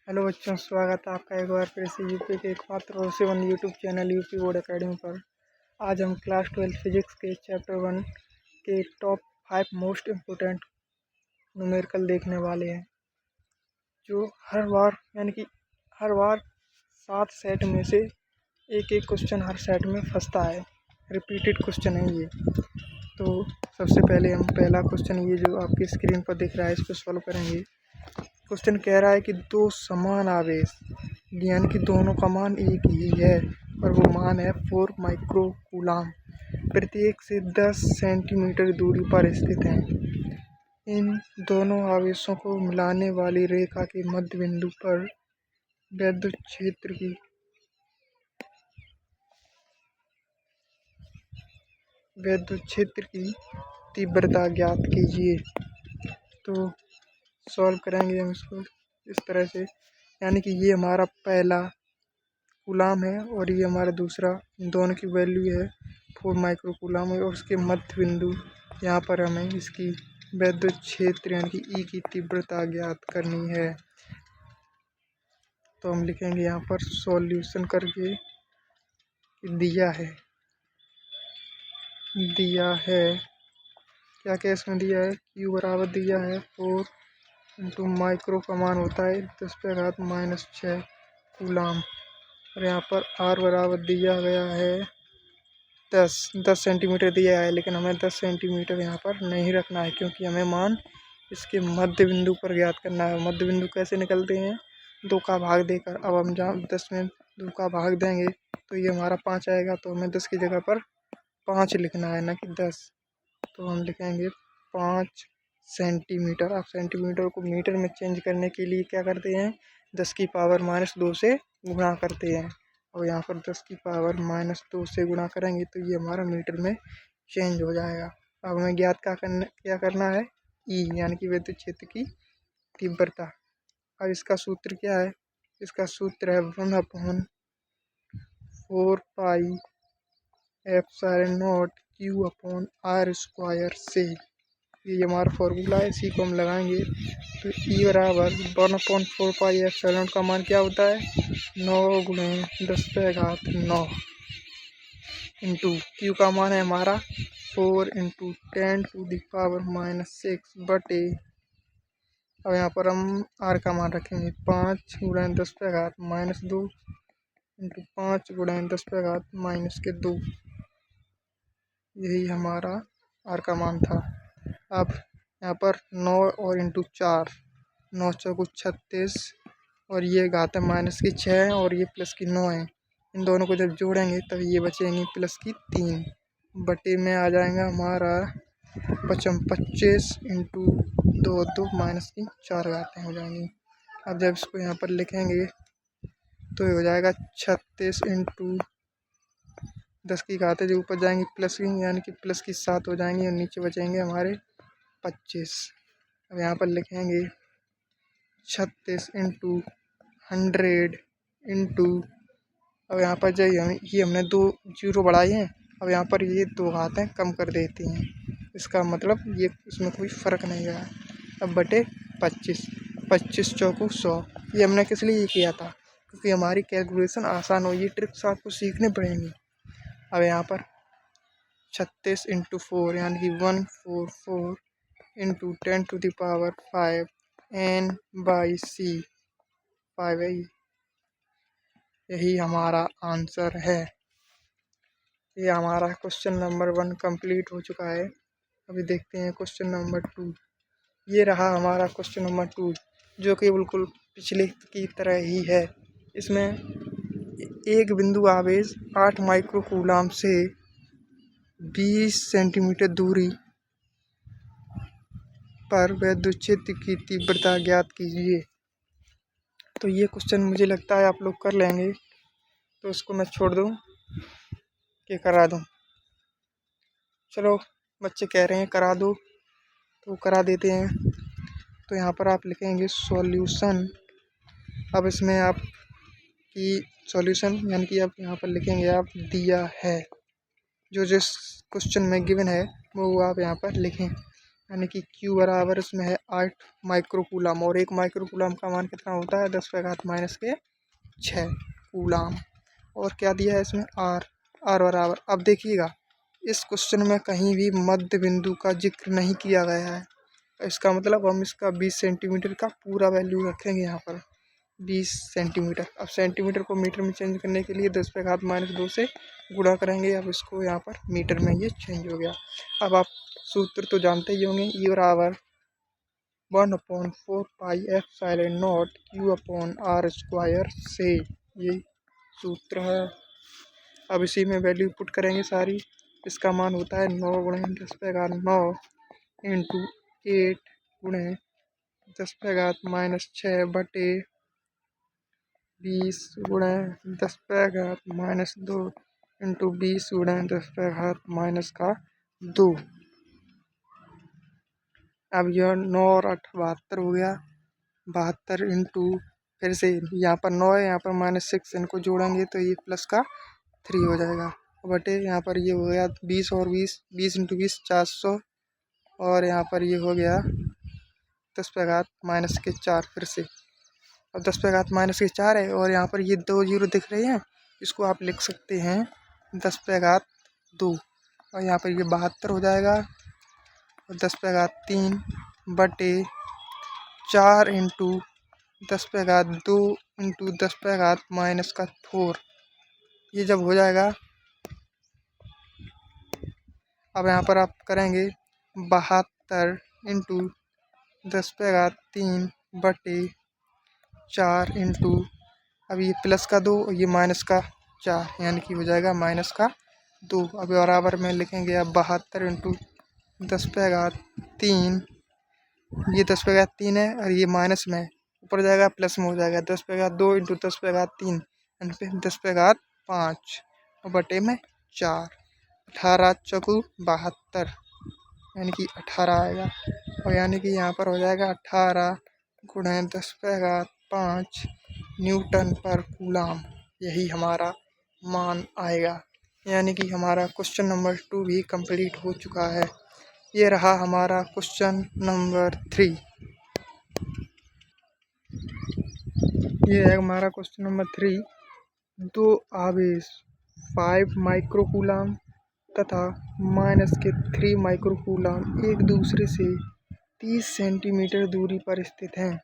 Hello बच्चों, स्वागत है आपका एक बार फिर से यूपी के एकमात्र भरोसेमंद YouTube channel UP board academy पर। आज हम क्लास 12 फिजिक्स के चैप्टर 1 के टॉप 5 मोस्ट इम्पोर्टेंट न्यूमेरिकल देखने वाले हैं, जो हर बार 7 सेट में से एक एक क्वेश्चन हर सेट में फंसता है। रिपीटेड क्वेश्चन है ये। तो सबसे पहले हम पहला क्वेश्चन, ये जो आपकी स्क्रीन पर दिख रहा है, इसको सॉल्व करेंगे। क्वेश्चन कह रहा है कि दो समान आवेश, यानी कि दोनों का मान एक ही है और वो मान है 4 माइक्रो कूलाम, प्रत्येक से 10 सेंटीमीटर दूरी पर स्थित हैं। इन दोनों आवेशों को मिलाने वाली रेखा के मध्य बिंदु पर विद्युत क्षेत्र की तीव्रता ज्ञात कीजिए। तो सॉल्व करेंगे हम इसको इस तरह से, यानी कि ये हमारा पहला कूलाम है और ये हमारा दूसरा, दोनों की वैल्यू है 4 माइक्रो कूलाम और उसके मध्य बिंदु यहाँ पर हमें इसकी विद्युत क्षेत्र यानी कि ई की तीव्रता ज्ञात करनी है। तो हम लिखेंगे यहाँ पर सॉल्यूशन करके, दिया है क्या क्या इसमें दिया है, Q बराबर दिया है 4 इंटू माइक्रो का मान होता है 10⁻⁻6 कूलाम, और यहाँ पर R बराबर दिया गया है 10 सेंटीमीटर दिया है, लेकिन हमें 10 सेंटीमीटर यहाँ पर नहीं रखना है, क्योंकि हमें मान इसके मध्य बिंदु पर ज्ञात करना है। मध्य बिंदु कैसे निकलते हैं, 2 का भाग देकर। अब हम जहाँ 10 में 2 का भाग देंगे तो ये हमारा 5 आएगा, तो हमें 10 की जगह पर 5 लिखना है, ना कि 10। तो हम लिखेंगे 5 सेंटीमीटर। अब सेंटीमीटर को मीटर में चेंज करने के लिए क्या करते हैं, 10 की पावर -2 से गुणा करते हैं, और यहाँ पर 10 की पावर -2 से गुणा करेंगे तो ये हमारा मीटर में चेंज हो जाएगा। अब हमें ज्ञात क्या करना है, ई यानी कि विद्युत क्षेत्र की तीव्रता। अब इसका सूत्र क्या है, इसका सूत्र है 1/4πε0 Q/r² से। ये हमारा फॉर्मूला है, इसी को हम लगाएंगे। तो ई बराबर 1/4πε का मान क्या होता है, 9 × 10⁻9 इंटू क्यू का मान है हमारा 4 × 10⁻⁻6 बटे, अब यहाँ पर हम आर का मान रखेंगे 5 × 10⁻⁻2 इंटू 5 × 10⁻⁻2। यही हमारा आर का मान था। अब यहाँ पर 9 और इंटू 4, 9 चौको 36, और ये घात है -6 और ये प्लस की 9 है। इन दोनों को जब जोड़ेंगे तब ये बचेंगे प्लस की 3, बटे में आ जाएगा हमारा 25 इंटू 2 2 की 4 घातें हो जाएंगी। अब जब इसको यहाँ पर लिखेंगे तो ये हो जाएगा 36 इंटू 10 की घातें जो ऊपर जाएंगी प्लस की, यानी कि प्लस की 7 हो जाएंगी, और नीचे बचेंगे हमारे 25। अब यहाँ पर लिखेंगे 36 इंटू 100 इंटू, अब यहाँ पर ये हमने 2 जीरो बढ़ाए हैं, अब यहाँ पर ये 2 घातें कम कर देती हैं, इसका मतलब ये इसमें कोई फ़र्क नहीं रहा। अब बटे 25, 25 चौको 100। ये हमने किस लिए किया था, क्योंकि हमारी कैलकुलेशन आसान हो, ये ट्रिक्स आपको सीखने पड़ेंगी। अब यहाँ पर 36 इंटू 4 यानी कि 144 इंटू 10⁵ n/c 5 है, यही हमारा आंसर है। ये हमारा क्वेश्चन नंबर 1 कंप्लीट हो चुका है। अभी देखते हैं क्वेश्चन नंबर 2। ये रहा हमारा क्वेश्चन नंबर 2, जो कि बिल्कुल पिछले की तरह ही है। इसमें एक बिंदु आवेश 8 माइक्रो कूलाम से 20 सेंटीमीटर दूरी पर विद्युत क्षेत्र की तीव्रता ज्ञात कीजिए। तो ये क्वेश्चन मुझे लगता है आप लोग कर लेंगे, तो उसको मैं छोड़ दूँ कि करा दूँ। चलो, बच्चे कह रहे हैं करा दो तो करा देते हैं। तो यहाँ पर आप लिखेंगे सॉल्यूशन। अब इसमें आप की सॉल्यूशन यानी कि आप यहाँ पर लिखेंगे आप दिया है, जो जिस क्वेश्चन में गिवन है वो आप यहाँ पर लिखें। यानी कि Q बराबर इसमें है 8 माइक्रोकूलम, और 1 माइक्रोकूलम का मान कितना होता है 10⁻⁶ कूलम। और क्या दिया है इसमें R बराबर। अब देखिएगा इस क्वेश्चन में कहीं भी मध्य बिंदु का जिक्र नहीं किया गया है, इसका मतलब हम इसका 20 सेंटीमीटर का पूरा वैल्यू रखेंगे यहाँ पर 20 सेंटीमीटर। अब सेंटीमीटर को मीटर में चेंज करने के लिए 10⁻² से गुणा करेंगे। अब इसको यहाँ पर मीटर में ये चेंज हो गया। अब आप सूत्र तो जानते ही होंगे, E बराबर 1/4 pi epsilon Q upon R² से, ये सूत्र है। अब इसी में वैल्यू पुट करेंगे सारी। इसका मान होता है 9 × 10⁹ इंटू 8 × 10⁻⁶ बटे 20 × 10⁻² इंटू 20 × 10⁻²। अब यह 9 और 8 72 हो गया। 72 इंटू, फिर से यहाँ पर 9 है, यहाँ पर -6, इनको जोड़ेंगे तो ये प्लस का 3 हो जाएगा, बटे यहाँ पर ये हो गया 20 और 20, 20 इंटू 20 400, और यहाँ पर ये हो गया 10⁻⁴ फिर से। अब 10⁻⁴ है, और यहाँ पर ये 2 जीरो दिख रहे हैं, इसको आप लिख सकते हैं 10⁻², और यहाँ पर ये 72 हो जाएगा, और 10⁻³ बटे 4 इंटू 10⁻² इंटू 10⁻⁻⁴। ये जब हो जाएगा, अब यहाँ पर आप करेंगे 72 इंटू 10⁻³ बटे 4 इंटू, अब ये प्लस का 2 और ये माइनस का 4, यानी कि हो जाएगा -2। अब बराबर में लिखेंगे अब 72 इंटू 10⁻³ ये 10⁻³ है, और ये माइनस में ऊपर जाएगा प्लस में हो जाएगा 10⁻² इंटू 10⁻³ यानी फिर 10⁻5 और बटे में 4। 18 चौकू 72 यानी कि 18 आएगा, और यानी कि यहाँ पर हो जाएगा 18 × 10⁻5 न्यूटन पर कूलम। यही हमारा मान आएगा। यानी कि हमारा क्वेश्चन नंबर 2 भी कंप्लीट हो चुका है। ये रहा हमारा क्वेश्चन नंबर 3। ये है हमारा क्वेश्चन नंबर 3। 2 आवेश 5 माइक्रोकूलम तथा -3 माइक्रोकूलम एक दूसरे से 30 सेंटीमीटर दूरी पर स्थित हैं।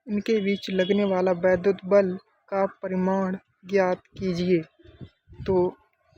इनके बीच लगने वाला वैद्युत बल का परिमाण ज्ञात कीजिए। तो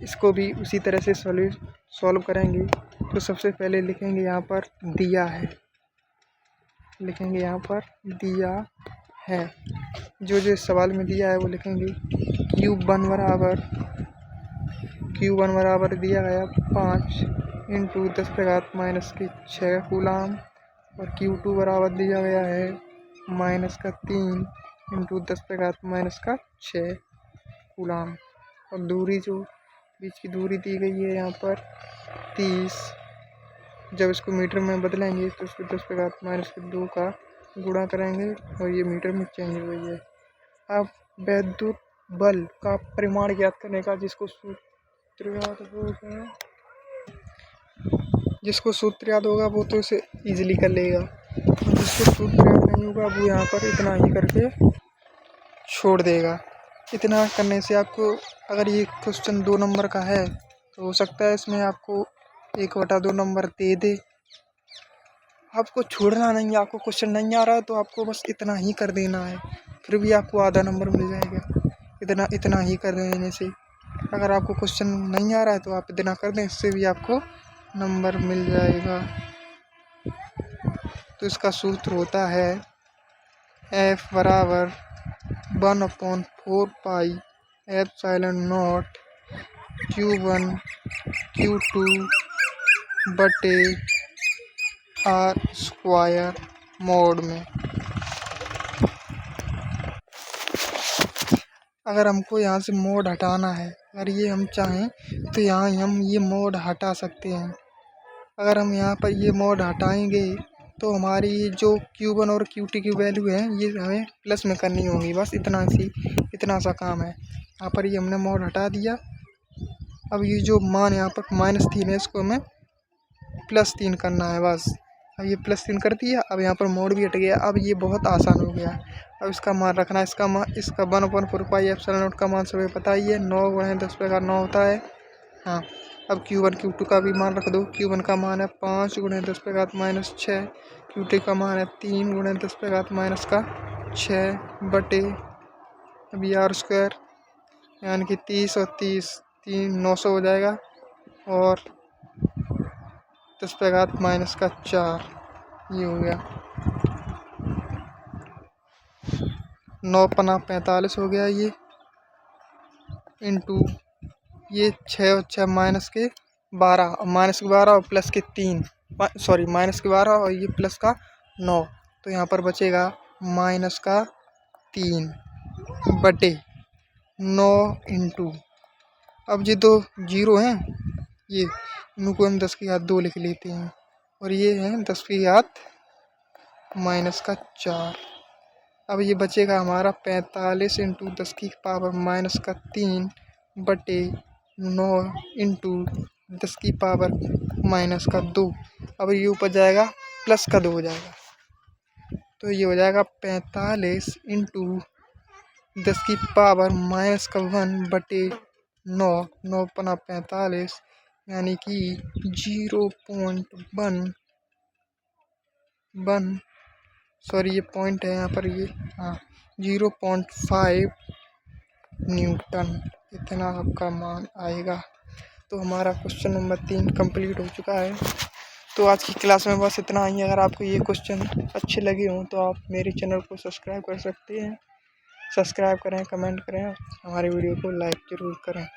इसको भी उसी तरह से सॉल्व करेंगे। तो सबसे पहले लिखेंगे यहाँ पर दिया है, लिखेंगे यहाँ पर दिया है, जो जो सवाल में दिया है वो लिखेंगे। Q1 बराबर दिया गया 5 इंटू 10⁻⁻⁶ कूलम, और Q2 बराबर दिया गया है -3 इंटू 10⁻⁻⁶ कूलम, और दूरी जो बीच की दूरी दी गई है यहाँ पर 30। जब इसको मीटर में बदलेंगे तो इसको 10⁻⁻² का गुणा करेंगे, और ये मीटर में चेंज हो गई है। अब वैद्युत बल का परिमाण ज्ञात करने का जिसको सूत्र याद होगा वो तो इसे इजीली कर लेगा, जिसको सूत्र याद नहीं होगा वो यहाँ पर इतना ही करके छोड़ देगा। इतना करने से आपको, अगर ये क्वेश्चन 2 नंबर का है तो हो सकता है इसमें आपको 1/2 नंबर दे दे। आपको छोड़ना नहीं है, आपको क्वेश्चन नहीं आ रहा है तो आपको बस इतना ही कर देना है, फिर भी आपको आधा नंबर मिल जाएगा। इतना ही कर देने से, अगर आपको क्वेश्चन नहीं आ रहा है तो आप इतना कर दें, इससे भी आपको नंबर मिल जाएगा। तो इसका सूत्र होता है F बराबर 1/4 पाई एप्सिलॉन Q1 Q2 बटे R² मोड में। अगर हमको यहाँ से मोड हटाना है, अगर ये हम चाहें तो यहाँ हम ये मोड हटा सकते हैं। अगर हम यहाँ पर ये मोड हटाएंगे तो हमारी जो Q1 और Q2 की वैल्यू है ये हमें प्लस में करनी होगी, बस इतना सा काम है। यहाँ पर ये हमने मोड हटा दिया। अब ये जो मान यहाँ पर -3 है इसको हमें +3 करना है बस। अब ये +3 कर दिया। अब यहाँ पर मोड भी हट गया। अब ये बहुत आसान हो गया। अब इसका मान रखना है। इसका 1/4πε0 का मान सभी पता ही है। 9 × 10⁻9 होता है। हाँ, अब Q1 Q2 का भी मान रख दो। Q1 का मान है 5 × 10⁻6। Q2 का मान है 3 × 10⁻6 बटे अब R² यानी कि 30 और 30 900 हो जाएगा। और 10⁻⁴ ये हो गया। 9×45 हो गया ये, इंटू ये 6 और 6 -12 और -12 और +3 -12 और ये +9। तो यहाँ पर बचेगा -3 बटे 9 इंटू अब ये 2 जीरो हैं, ये इनको हम 10 की घात 2 लिख लेते हैं। और ये हैं 10 की घात -4। अब ये बचेगा हमारा 45 इंटू 10 की पावर -3 बटे 9 इंटू 10 की पावर -2। अब ये ऊपर जाएगा +2 हो जाएगा। तो ये हो जाएगा 45 इंटू 10 की पावर -1 बटे 9। 9×45 यानी कि 0.1 सॉरी ये पॉइंट है यहाँ पर, ये हाँ 0.5 न्यूटन इतना आपका मान आएगा। तो हमारा क्वेश्चन नंबर 3 कंप्लीट हो चुका है। तो आज की क्लास में बस इतना ही। अगर आपको ये क्वेश्चन अच्छे लगे हों तो आप मेरे चैनल को सब्सक्राइब कर सकते हैं। सब्सक्राइब करें, कमेंट करें, हमारे वीडियो को लाइक ज़रूर करें।